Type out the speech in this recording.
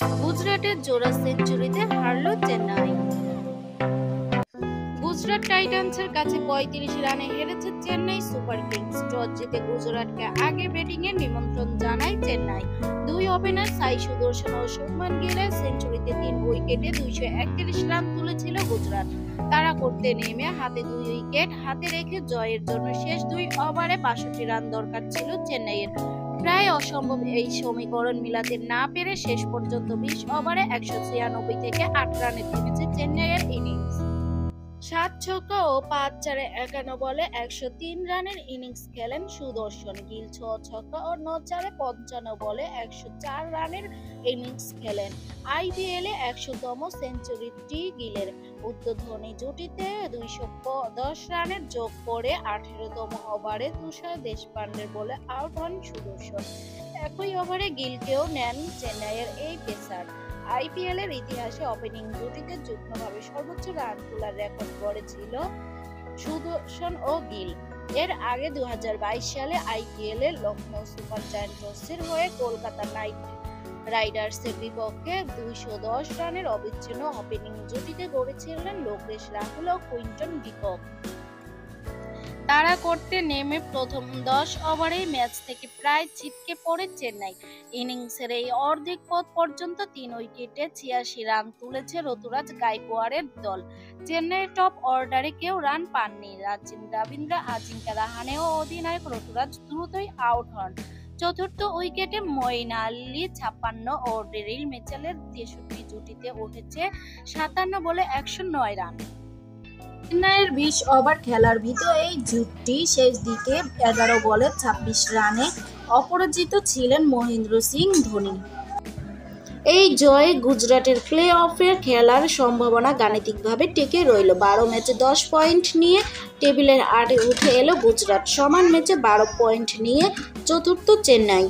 গুজরাটের জোড়া সেঞ্চুরিতে হারল চেন্নাই। গুজরাট টাইটান্সের কাছে ৩৫ রানে হেরেছে চেন্নাই সুপার কিংস। টস জিতে গুজরাটকে আগে ব্যাটিংয়ের নিমন্ত্রণ জানায় চেন্নাই। দুই ওপেনার সাই সুদর্শন ও শুভমান গিলের সেঞ্চুরিতে ৩ উইকেটে ২৩১ রান তুলেছিল গুজরাট। তারা করতে নেমে হাতে ২ উইকেট হাতে রেখে জয়ের জন্য শেষ ২ ওভারে ৬২ রান দরকার ছিল চেন্নাইয়ের। প্রায় অসম্ভব এই সমীকরণ মিলাতে না পেরে শেষ পর্যন্ত ২০ ওভারে ১৯৬ থেকে ৮ রানে থেমেছে চেন্নাইয়ের ইনিংস। ৭ ছক্কা ও ৫ চারে ৫১ বলে ১০৩ রানের ইনিংস খেলেন সুদর্শন গিল। ৬ ছক্কা ও ৯ চারে ৫৫ বলে ১০৪ রানের ইনিংস খেলেন। আইপিএলে ১০০তম সেঞ্চুরিটি গিলের। উদ্বোধনী জুটিতে ২১০ রানের যোগ করে ১৮তম ওভারে তুষার দেশপান্ডের বলে আউট হন সুদর্শন। একই ওভারে গিলকেও নেন চেন্নাইয়ের এই পেসার। আইপিএল এর ইতিহাসে ওপেনিং জুটিতে যুগ্মভাবে সর্বোচ্চ রান তোলার রেকর্ড গড়েছিল সুদর্শন ও গিল। এর আগে ২০২২ সালে আইপিএল এর লখনৌ সুপার জায়ান্টসের হয়ে কলকাতা নাইট রাইডার্সের বিপক্ষে ২১০ রানের অবিচ্ছিন্ন ওপেনিং জুটিতে গড়েছিলেন লোকেশ রাহুল ও কুইন্টন ডিকক। তাড়া করতে নেমে প্রথম ১০ ওভারেই ম্যাচ থেকে প্রায় ছিটকে পড়ে চেন্নাই। ইনিংসের এই অর্ধেক পথ পর্যন্ত ৩ উইকেটে ৮৬ রান তুলেছে ঋতুরাজ গায়কোয়াড়ের দল। চেন্নাইয়ের টপ অর্ডারে কেউ রান পাননি। রবীন্দ্র আজিঙ্কা রাহানে ও অধিনায়ক ঋতুরাজ দ্রুতই আউট হন। চতুর্থ উইকেটে মঈন আলী ৫৬ ও ডেরিল মিচেলের ৬৩ জুটিতে উঠেছে ৫৭ বলে ১০৯ রান। চেন্নাইয়ের ২০ ওভার খেলার ভিতর এই জুটি শেষ দিকে ১১ বলে ২৬ রানে অপরাজিত ছিলেন মহেন্দ্র সিং ধোনি। এই জয়ে গুজরাটের প্লে অফের খেলার সম্ভাবনা গাণিতিকভাবে টিকে রইল। ১২ ম্যাচে ১০ পয়েন্ট নিয়ে টেবিলের ৮-এ উঠে এলো গুজরাট। সমান ম্যাচে ১২ পয়েন্ট নিয়ে চতুর্থ চেন্নাই।